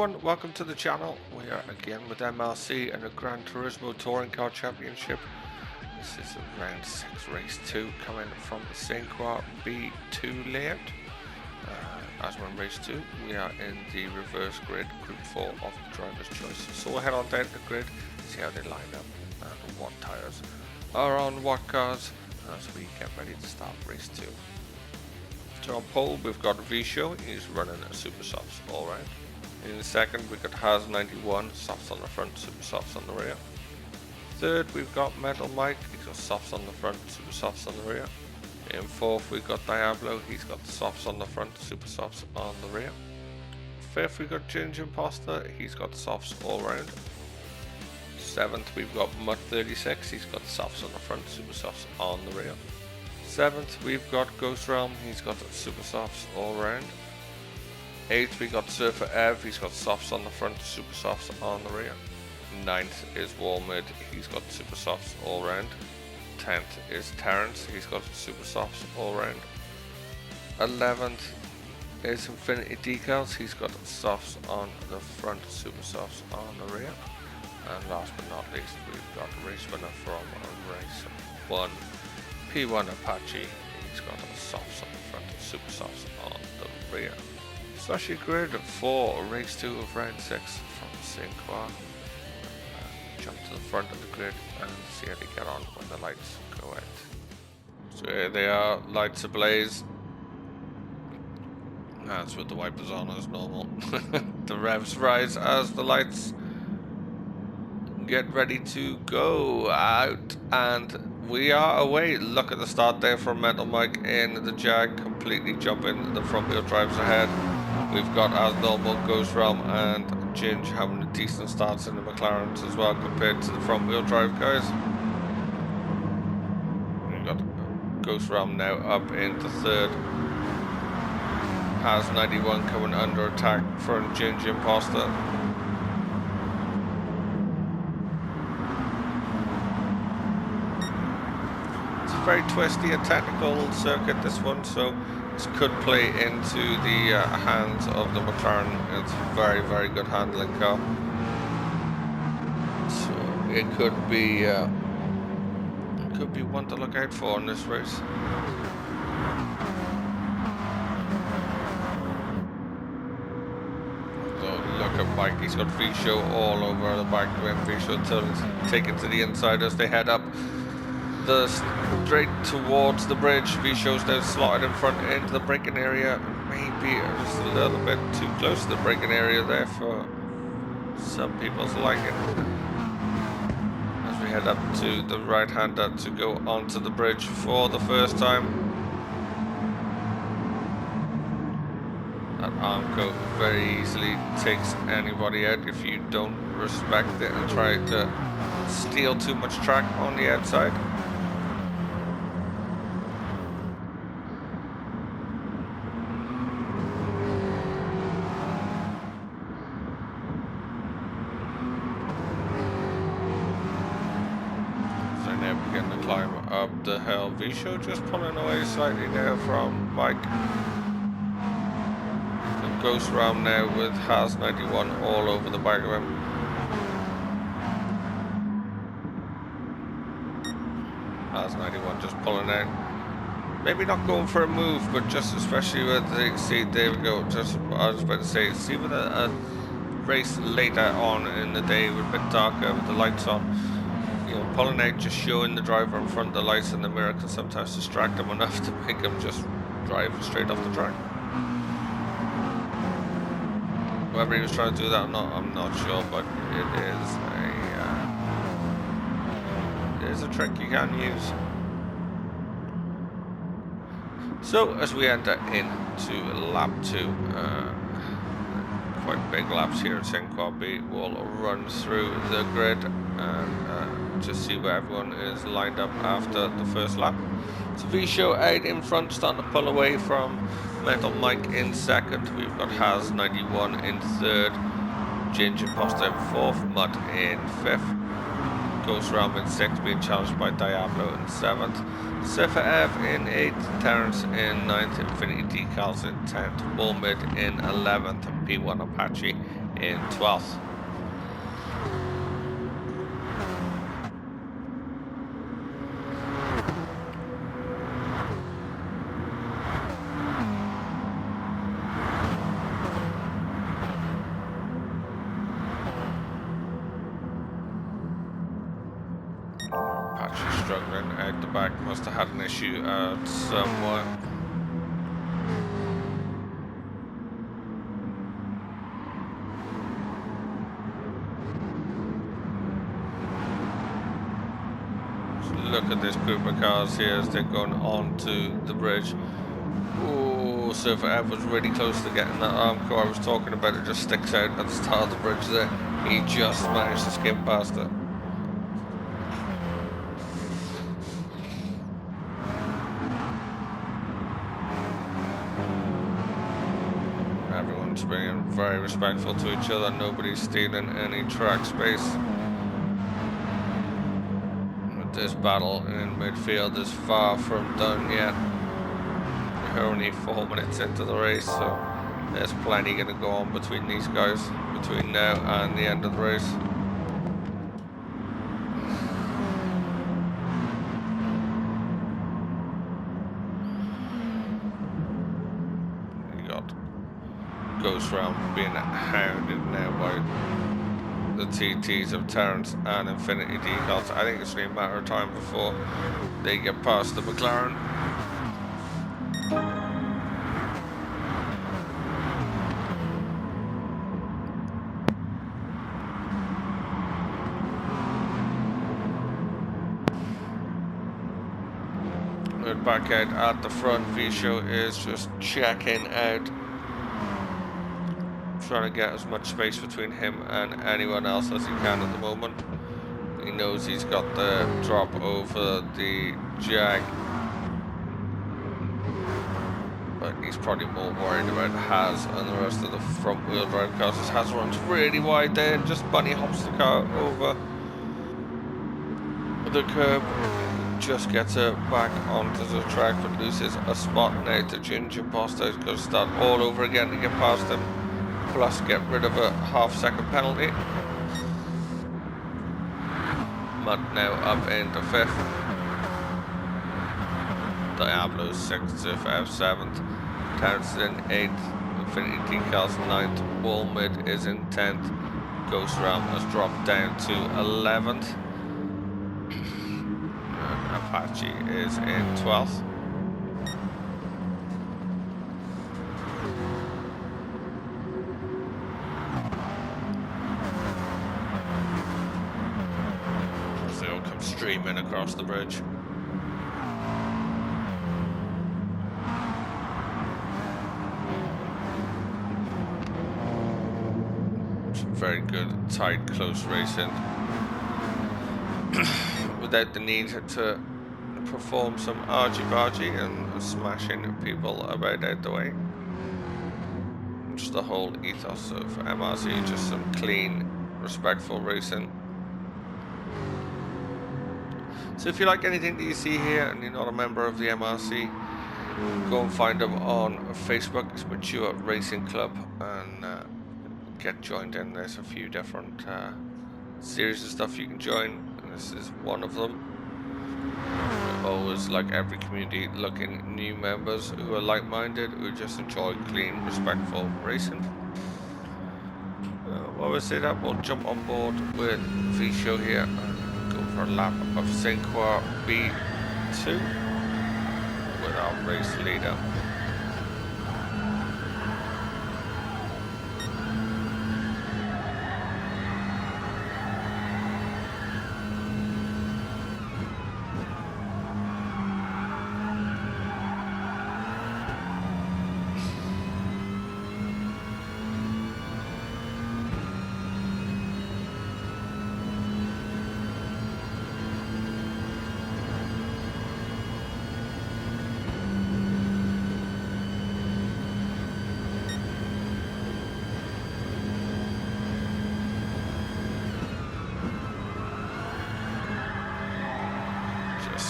everyone, welcome to the channel. We are again with MRC and the Gran Turismo Touring Car Championship. This is round 6 race 2 coming from the Cinque B2 layout. As we're in race 2, we are in the reverse grid, group 4 of the driver's choice. So we'll head on down the grid, see how they line up and what tyres are on what cars as we get ready to start race 2. So on pole we've got V-Show, he's running a super softs all round. In the second we've got Has 91, softs on the front, super softs on the rear. Third we've got Metal Mike, he's got softs on the front, super softs on the rear. In fourth we've got Diablo, he's got the softs on the front, super softs on the rear. Fifth we've got Ginger Imposter, he's got the softs all round. Seventh we've got Mrc 36, he's got the softs on the front, super softs on the rear. Seventh we've got Ghost Realm, he's got super softs all round. Eighth we got Surfer Ev, he's got softs on the front, super softs on the rear. Ninth is Walmid, he's got super softs all round. 10th is Terrence, he's got super softs all round. 11th is Infinity Decals, he's got softs on the front, super softs on the rear. And last but not least we've got race winner from race 1. P1 Apache, he's got softs on the front, super softs on the rear. So that's your grid for race 2 of round 6 from Cinque. Jump to the front of the grid and see how they get on when the lights go out. So here they are, lights ablaze. That's with the wipers on as normal. The revs rise as the lights get ready to go out, and we are away. Look at the start there from Metal Mike in the Jag, completely jumping the front wheel drives ahead. We've got, as normal, Ghost Realm and Ginge having a decent starts in the McLarens as well compared to the front wheel drive guys. We've got Ghost Realm now up into third. Has 91 coming under attack from Ginge Imposter. Very twisty and technical circuit, this one, so this could play into the hands of the McLaren. It's a very, very good handling car, so it could be one to look out for in this race. So look at Mike, he's got V-Show all over the back of him. V-Show taken to the inside as they head up the straight towards the bridge. V-Show's now slotted in front into the braking area. Maybe just a little bit too close to the braking area there for some people's liking. As we head up to the right-hander to go onto the bridge for the first time. That Armco very easily takes anybody out if you don't respect it and try to steal too much track on the outside. Begin to climb up the hill. V-Show just pulling away slightly now from Mike. The Ghost Realm now with Has 91 all over the back of him. Has 91 just pulling out. Maybe not going for a move, but just especially with the, see, there we go. Just I was about to say, see with a race later on in the day with a bit darker with the lights on. You know, pulling out, just showing the driver in front of the lights in the mirror can sometimes distract them enough to make them just drive straight off the track. Whether he was trying to do that or not, I'm not sure, but it is a trick you can use. So as we enter into lap 2, quite big laps here at Cinque B, we'll run through the grid and just see where everyone is lined up after the first lap. So V-Show out in front, starting to pull away from Metal Mike in second. We've got Has 91 in third, Ginger Imposter in fourth, Mud in fifth, Ghost Realm in sixth, being challenged by Diablo in seventh, Surfer Ev in 8th, Terrence in 9th, Infinity Decals in 10th, Walmid in 11th, and P1 Apache in 12th. Struggling out the back, must have had an issue somewhere. Look at this group of cars here as they're going on to the bridge. Oh, so if Ev was really close to getting that arm car I was talking about, it just sticks out at the start of the bridge there. He just managed to skim past it. Everyone's being very respectful to each other. Nobody's stealing any track space. This battle in midfield is far from done yet. We're only 4 minutes into the race, so there's plenty going to go on between these guys between now and the end of the race. You got Ghost Realm being hounded now by the TTs of Terrence and Infinity Decals. I think it's only a matter of time before they get past the McLaren. We're back out at the front. Visho is just checking out, trying to get as much space between him and anyone else as he can at the moment. He knows he's got the drop over the Jag, but he's probably more worried about Haz and the rest of the front wheel drive cars. Haz runs really wide there and just bunny hops the car over the curb, just gets her back onto the track but loses a spot now to Ginger Posto. He's got to start all over again to get past him, plus get rid of a half-second penalty. Mutt now up into 5th. Diablo's 6th, F 7th. Terrence in 8th. Infinity Decals 9th. Walmid is in 10th. Ghost Realm has dropped down to 11th. And Apache is in 12th. Streaming across the bridge. Some very good, tight, close racing without the need to perform some argy-bargy and smashing people about out the way. Just the whole ethos of MRC, just some clean, respectful racing. So if you like anything that you see here and you're not a member of the MRC, go and find them on Facebook. It's Mature Racing Club, and get joined in. There's a few different series of stuff you can join, and this is one of them. We're always, like every community, looking at new members who are like-minded, who just enjoy clean, respectful racing. While we say that, we'll jump on board with Visho here and go for a lap of Cinquar B2 with our race leader.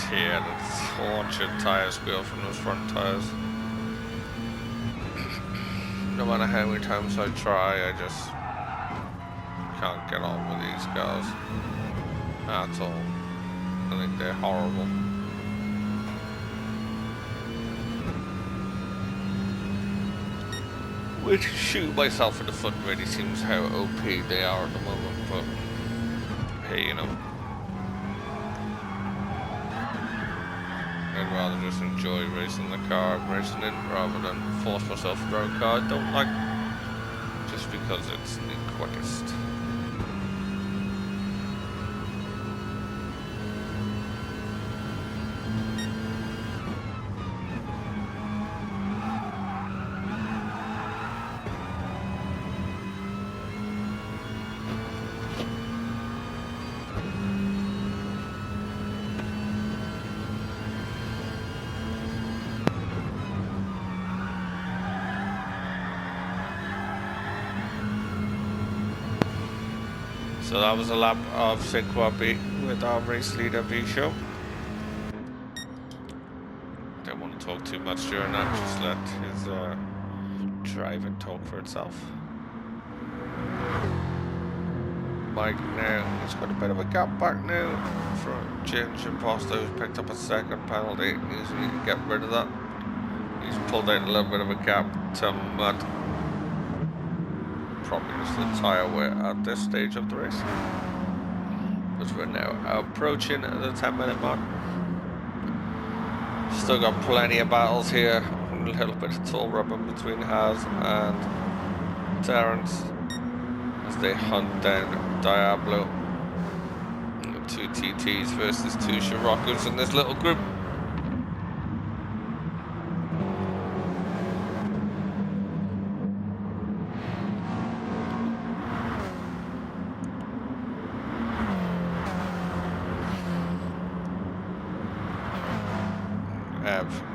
Here, the tortured tyre squeal from those front tyres. No matter how many times I try, I just can't get on with these cars at all. I think they're horrible. Which shoot myself in the foot really seems how OP they are at the moment, but hey, you know. I'd rather just enjoy racing the car I'm racing in rather than force myself to drive a car I don't like just because it's the quickest. So that was a lap of Mrc B with our race leader V show. Don't want to talk too much during that, just let his driving talk for itself. Mike now, he's got a bit of a gap back now from Ginger Imposter, who's picked up a second penalty. He's need to get rid of that. He's pulled out a little bit of a gap to Mud. Probably just the tyre wear at this stage of the race, because we're now approaching the 10-minute mark. Still got plenty of battles here, a little bit of tall rubbing between Haz and Terence as they hunt down Diablo. Two TTs versus two Scirocco's in this little group.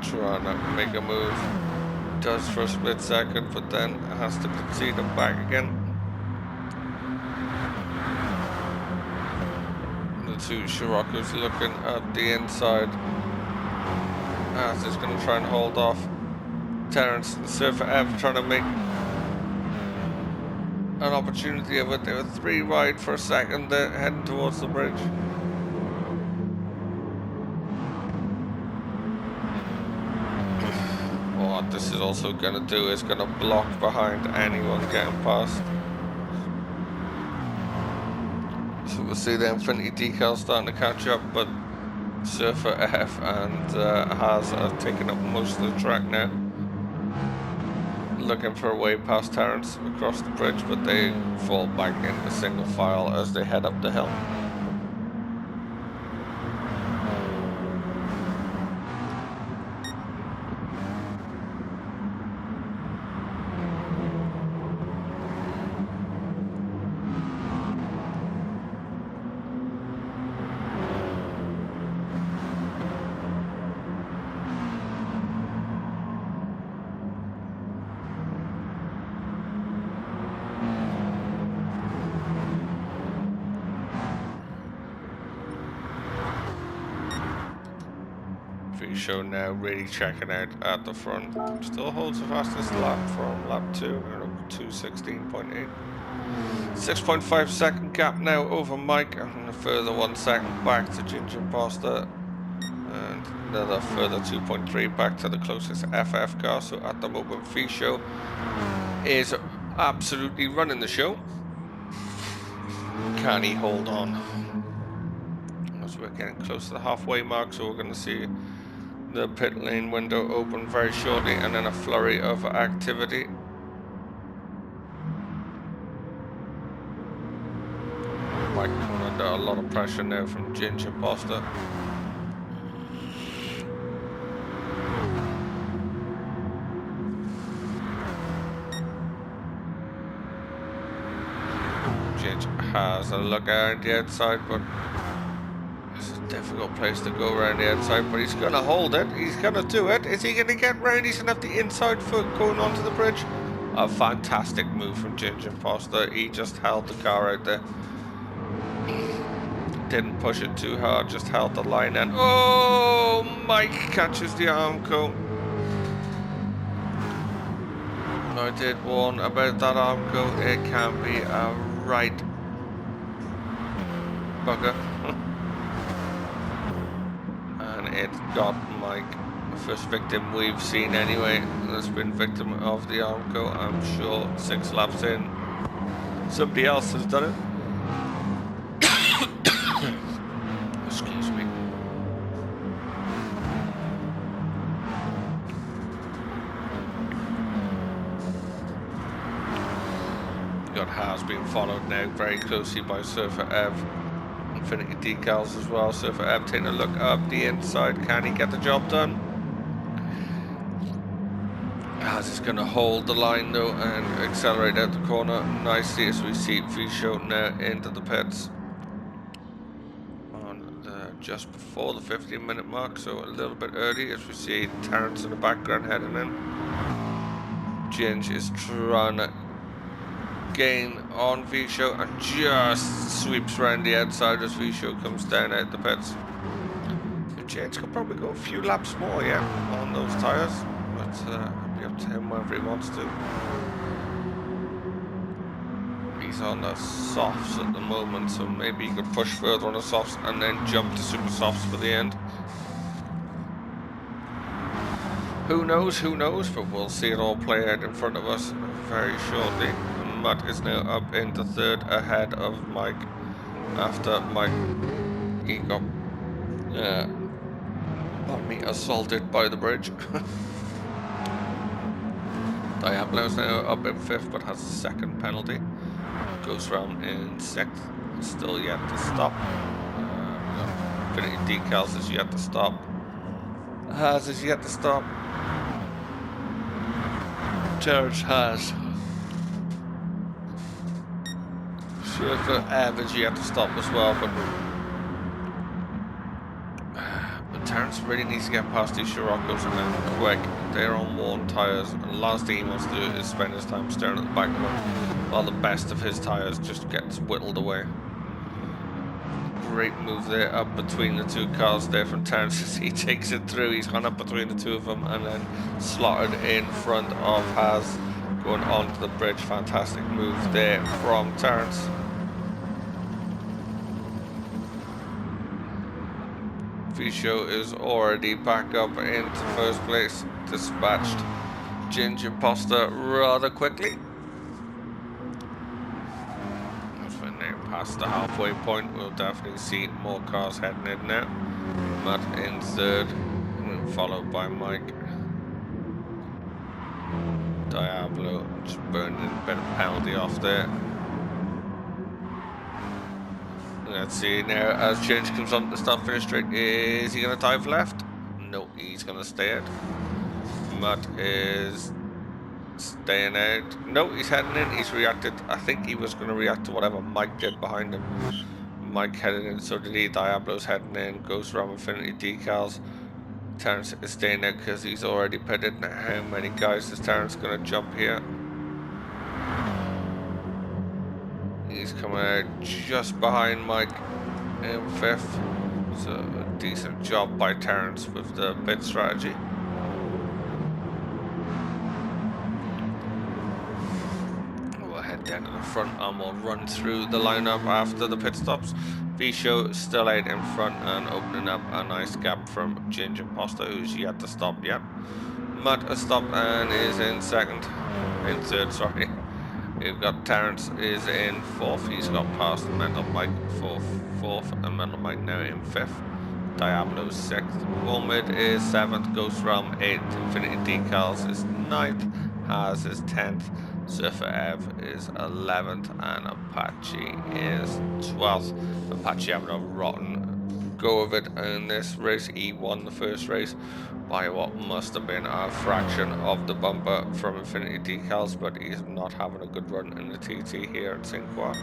Trying to make a move, does for a split second, but then has to concede him back again. The two Scirocco's looking at the inside. As is going to try and hold off Terence and Surfer Ev, trying to make an opportunity of it. They were 3 wide for a second, they're heading towards the bridge. What this is also going to do is going to block behind anyone getting past. So we'll see the Infinity decals starting to catch up, but Surfer F and Haz are taking up most of the track now. Looking for a way past Terence across the bridge, but they fall back into single file as they head up the hill. Show now really checking out at the front. Still holds the fastest lap from lap 2 at 2:16.8. 6.5 second gap now over Mike, and a further 1 second back to Ginger Imposter, and another further 2.3 back to the closest FF car. So at the moment V show is absolutely running the show. Can he hold on? As we're getting close to the halfway mark, so we're going to see the pit lane window open very shortly, and then a flurry of activity. Mike coming under a lot of pressure now from Ginger Imposter. Ginger has a look around the outside, but it's a difficult place to go around the outside, but he's going to hold it. He's going to do it. Is he going to get round? He's going to have the inside foot going onto the bridge. A fantastic move from Ginger Imposter. He just held the car out there. Didn't push it too hard, just held the line, and oh, Mike catches the Armco. I did warn about that Armco. It can be a right bugger. And it got Mike, the first victim we've seen anyway, that's been victim of the Armco. I'm sure 6 laps in, somebody else has done it. Excuse me. Got Haas being followed now very closely by Surfer Ev. Infinity decals as well. Surfer Ev taking a look up the inside. Can he get the job done? Haas is going to hold the line though and accelerate out the corner nicely as we see V-Show now into the pits. Just before the 15-minute mark, so a little bit early as we see Terrence in the background heading in. Ginge is trying to gain on V-Show and just sweeps around the outside as V-Show comes down out the pits. So Ginge could probably go a few laps more, yeah, on those tyres, but it'll be up to him whether he wants to. He's on the softs at the moment, so maybe he could push further on the softs and then jump to super softs for the end. Who knows, but we'll see it all play out in front of us very shortly. Matt is now up into third ahead of Mike after Mike, he got assaulted by the bridge. Diablo's now up in fifth but has a second penalty. Goes round in sixth, still yet to stop. Infinity decals is yet to stop. Haas is yet to stop. Terrence has. Surfer Ev is yet to stop as well, but Terrence really needs to get past these Scirocco's and then quick. They're on worn tyres, and the last thing he wants to do is spend his time staring at the back of them while the best of his tyres just gets whittled away. Great move there up between the two cars there from Terrence as he takes it through. He's gone up between the two of them and then slotted in front of Haas going onto the bridge. Fantastic move there from Terrence. V-Show is already back up into first place. Dispatched Ginge Imposter rather quickly. As we're now past the halfway point, we'll definitely see more cars heading in now. Matt in third, followed by Mike. Diablo just burning a bit of penalty off there. Let's see now as Ginge comes on the start finish straight. Is he going to dive left? No, he's going to stay out. Matt is staying out. No, he's heading in. He's reacted. I think he was going to react to whatever Mike did behind him. Mike headed in, so did he. Diablo's heading in. Goes around Infinity decals. Terrence is staying out because he's already pitted. Now, how many guys is Terrence going to jump here? He's coming out just behind Mike in fifth. So a decent job by Terrence with the pit strategy. We'll head down to the front and we'll run through the lineup after the pit stops. V-Show still out in front and opening up a nice gap from Ginge Imposter, who's yet to stop yet. Matt has stopped and is in third, sorry. We've got Terrence is in fourth. He's got past Mental Mike fourth, and Mental Mike now in fifth. Diablo's sixth. Wilmid is seventh. Ghost Realm eighth. Infinity Decals is ninth. Haas is 10th. Surfer Ev is 11th, and Apache is 12th. Apache having a rotten go of it in this race. He won the first race by what must have been a fraction of the bumper from Infinity Decals, but he's not having a good run in the TT here at Sinqua.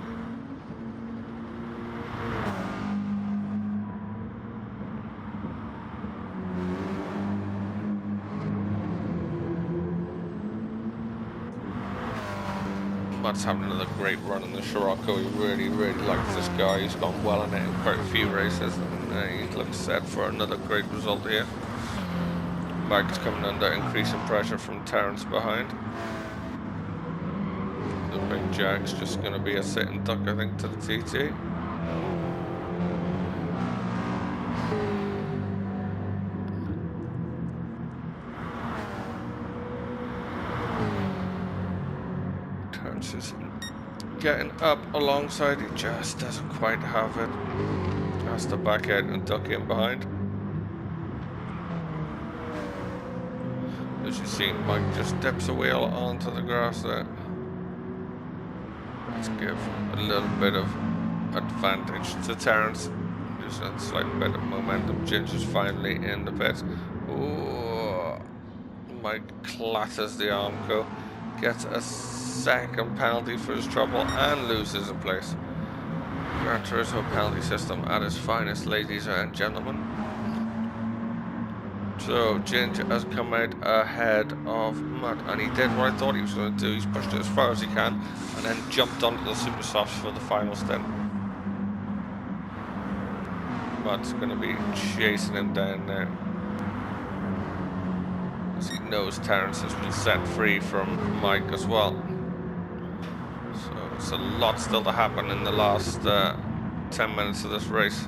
Matt's having another great run in the Scirocco. He really likes this guy. He's gone well in it in quite a few races, and he looks set for another great result here. Mike's coming under increasing pressure from Terrence behind. The big Jack's just going to be a sitting duck, I think, to the TT. James is getting up alongside. He just doesn't quite have it. Has to back out and duck in behind. As you see, Mike just dips a wheel onto the grass there. Let's give a little bit of advantage to Terence. Just a slight bit of momentum. Ginger's finally in the pit. Ooh, Mike clatters the Armco, gets a second penalty for his trouble and loses a place. Gran Turismo penalty system at its finest, ladies and gentlemen. So Ginger has come out ahead of Mutt, and he did what I thought he was going to do. He's pushed it as far as he can and then jumped onto the super softs for the final stint. Mutt's going to be chasing him down now, as he knows Terence has been set free from Mike as well. So it's a lot still to happen in the last 10 minutes of this race.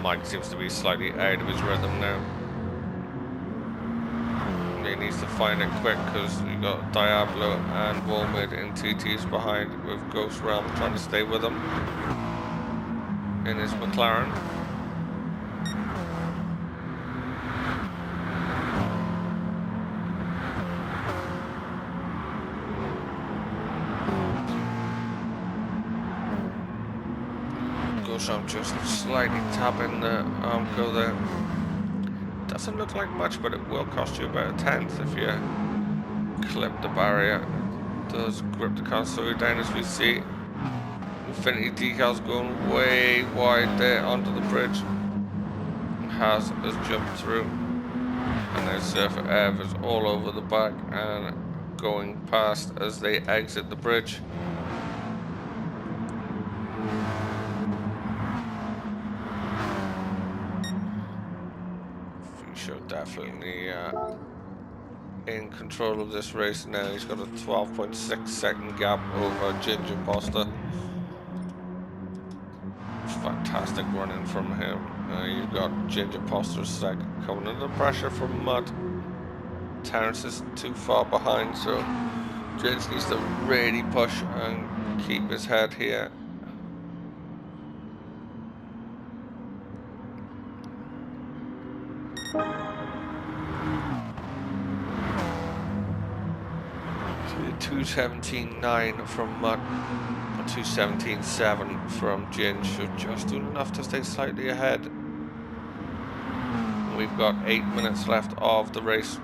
Mike seems to be slightly out of his rhythm now. He needs to find it quick because we've got Diablo and Wolmid in TTs behind, with Ghost Realm trying to stay with him in his McLaren. I'm just slightly tapping the Armco there. Doesn't look like much, but it will cost you about a tenth if you clip the barrier. It does grip the console down, as we see. Infinity decals going way wide there onto the bridge. Has jumped through, and their Surfer Ev is all over the back and going past as they exit the bridge. Definitely in control of this race now. He's got a 12.6 second gap over Ginger Poster. Fantastic running from him. You've got Ginger Poster's second coming under pressure from Mutt. Terence is too far behind, so Ginger needs to really push and keep his head here. So 2:17.9 from Mutt, 2:17.7 from Ginge, so just doing enough to stay slightly ahead. We've got 8 minutes left of the race.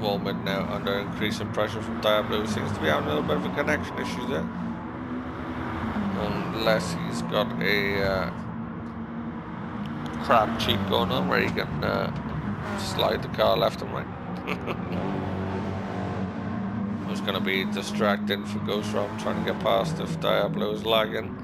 Wolmid now under increasing pressure from Diablo. Seems to be having a little bit of a connection issue there. Unless he's got a crab cheek going on where he can slide the car left and right. It's going to be distracting for Ghost Realm trying to get past if Diablo is lagging.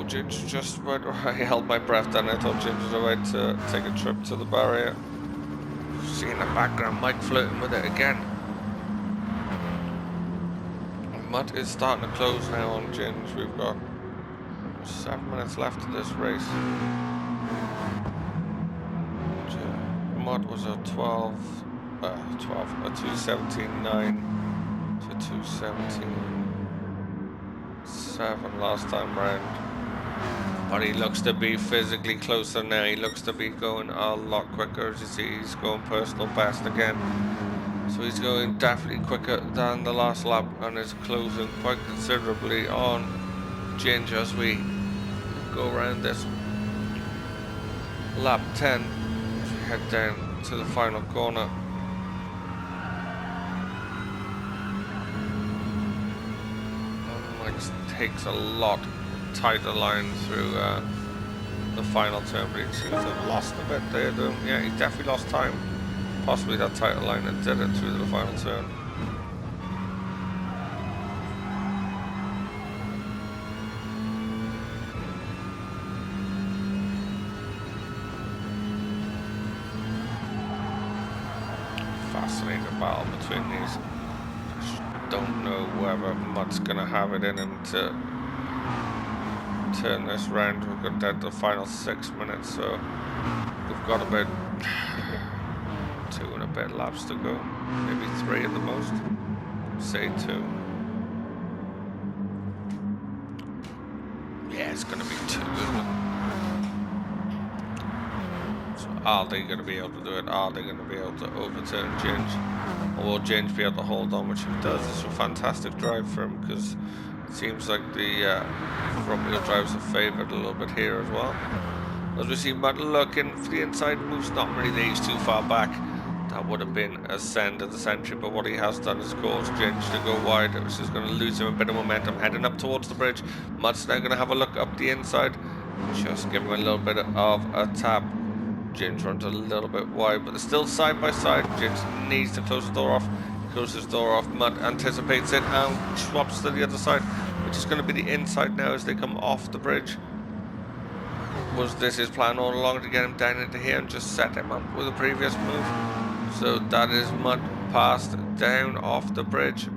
Ginger just about, I held my breath then. I thought Ginger was about to take a trip to the barrier. See in the background Mike flirting with it again. Mutt is starting to close now on Ginge. We've got 7 minutes left of this race. Mutt was a 2:17.9 to 2:17.7 last time round. But he looks to be physically closer now. He looks to be going a lot quicker. As you see, he's going personal best again. So he's going definitely quicker than the last lap and is closing quite considerably on Ginge as we go around this lap 10. As we head down to the final corner. Just takes a lot tighter line through the final turn, but he seems to have lost a bit there though. Yeah, he definitely lost time. Possibly that tighter line and did it through the final turn. Fascinating battle between these. Don't know whether Mutt's gonna have it in him to turn this round. We've got down to the final 6 minutes, so we've got about 2 and a bit laps to go, maybe 3 at the most, say 2. Yeah, it's gonna be 2, isn't it? So are they gonna be able to do it? Are they gonna be able to overturn Ginge? Or will Ginge be able to hold on, which he does? It's a fantastic drive for him, because it seems like the front wheel drives are favoured a little bit here as well. As we see Mutt looking for the inside moves, not really there, he's too far back. That would have been a send at the century, but what he has done is caused Ginge to go wide, which is going to lose him a bit of momentum, heading up towards the bridge. Mutt's now going to have a look up the inside, just give him a little bit of a tap. Ginge runs a little bit wide, but they're still side by side. Ginge needs to close the door off. He closes the door off. Mutt anticipates it and swaps to the other side, which is going to be the inside now as they come off the bridge. Was this his plan all along, to get him down into here and just set him up with a previous move? So that is Mutt passed down off the bridge.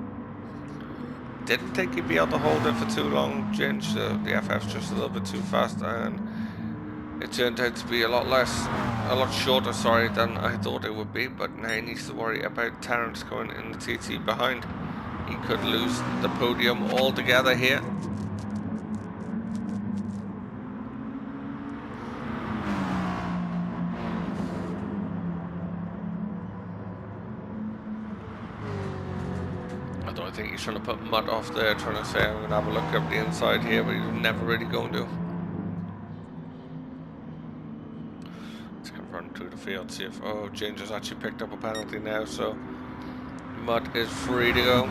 Didn't think he'd be able to hold it for too long, Ginge. The FF's just a little bit too fast, and it turned out to be a lot shorter, sorry, than I thought it would be. But now he needs to worry about Terence going in the TT behind. He could lose the podium altogether here. I think he's trying to put Mutt off there, trying to say I'm going to have a look up the inside here, but he's never really going to. Let's go run through the field, see if, oh, Ginge has actually picked up a penalty now, so Mutt is free to go.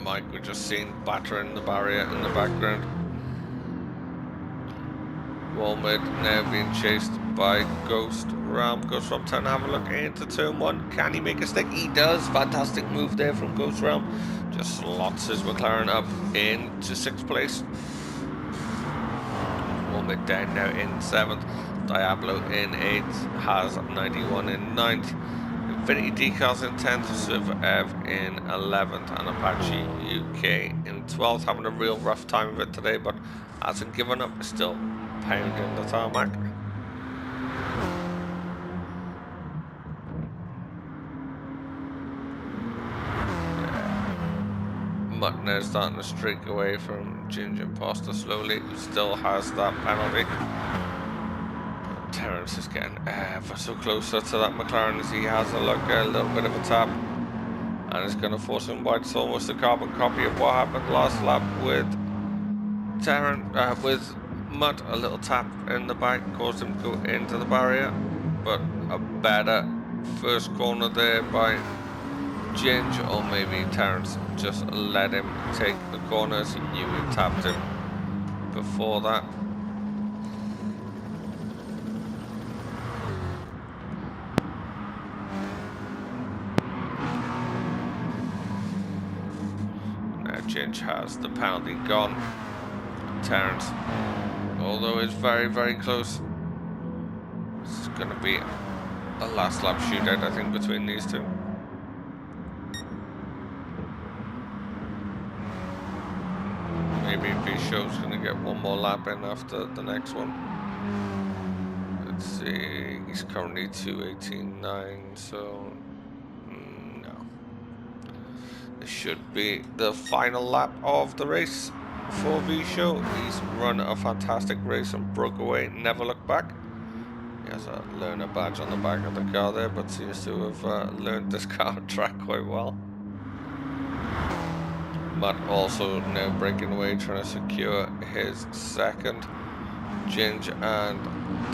Mike, we're just seeing battering the barrier in the background. Walmart now being chased by Ghost Ram. Ghost Ram trying to have a look into turn 1. Can he make a stick? He does. Fantastic move there from Ghost Ram. Just slots his McLaren up into 6th place. Walmart down now in 7th. Diablo in 8th. Has 91 in 9th. Infinity Decals in 10th. Silver Ev in 11th. And Apache UK in 12th. Having a real rough time of it today, but hasn't given up. Still pounding the tarmac. Mutt now starting to streak away from Ginge Imposter slowly. Still has that penalty. Terence is getting ever so closer to that McLaren as he has a look, a little bit of a tap, and it's going to force him wide. It's almost a carbon copy of what happened last lap with Terence, with Mutt. A little tap in the back caused him to go into the barrier, but a better first corner there by Ginge, or maybe Terence just let him take the corners. He knew he tapped him before that. Now Ginge has the penalty gone. Terence, although it's very, very close, this is going to be a last lap shootout, I think, between these two. Maybe Bishop's going to get one more lap in after the next one. Let's see, he's currently 2:18.9, so no. This should be the final lap of the race for Visho. He's run a fantastic race and broke away, never looked back. He has a learner badge on the back of the car there, but seems to have learned this car track quite well. Mutt also now breaking away, trying to secure his second. Ginge and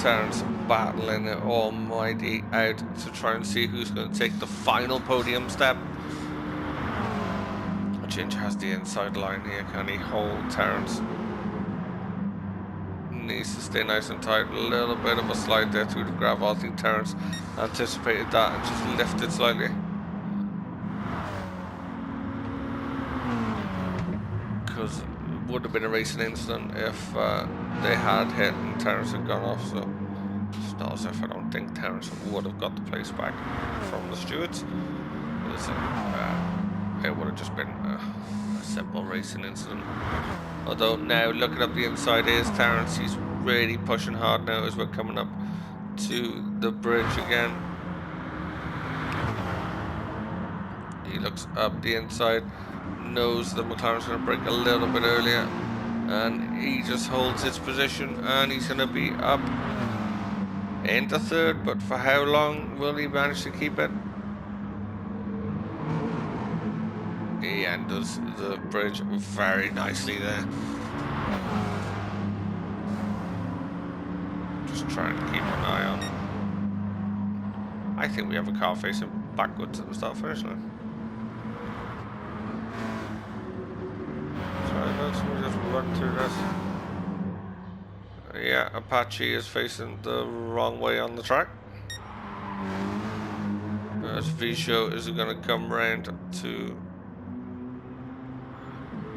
Terence battling it almighty out to try and see who's going to take the final podium step. Ginger has the inside line here. Can he hold Terence? Needs to stay nice and tight. A little bit of a slide there through the gravel. I think Terence anticipated that and just lifted slightly. Because it would have been a racing incident if they had hit and Terence had gone off. So it's not as if I don't think Terence would have got the place back from the stewards. It would have just been a simple racing incident. Although now looking up the inside is Terence. He's really pushing hard now as we're coming up to the bridge again. He looks up the inside, knows that McLaren's going to break a little bit earlier, and he just holds his position, and he's going to be up into third. But for how long will he manage to keep it? He enters the bridge very nicely there. Just trying to keep an eye on. I think we have a car facing backwards at the start finish line. Sorry folks, we'll just run through this. Yeah, Apache is facing the wrong way on the track. As Visho is going to come round to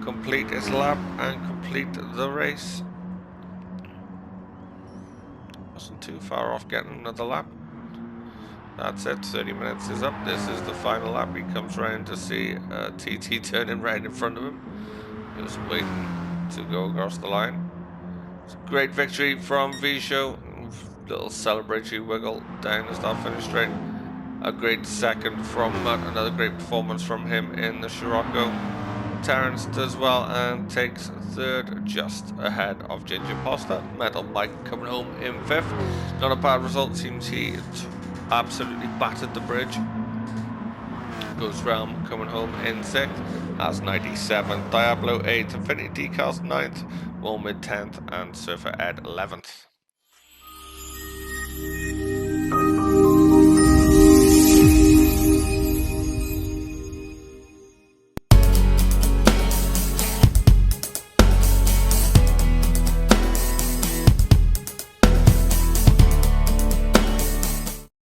complete his lap and complete the race. Wasn't too far off getting another lap. That's it, 30 minutes is up. This is the final lap. He comes round to see TT turning right in front of him. He was waiting to go across the line. It's a great victory from Visho. Little celebratory wiggle down the start finish straight. A great second from Mutt. Another great performance from him in the Scirocco. Terence does well and takes third, just ahead of Ginger Poster. Metal Mike coming home in fifth. Not a bad result. Seems he absolutely battered the bridge. Goes Realm coming home in sixth. Has 97. Diablo 8th. Infinity Decals 9th. Wilmid 10th. And Surfer Ed 11th.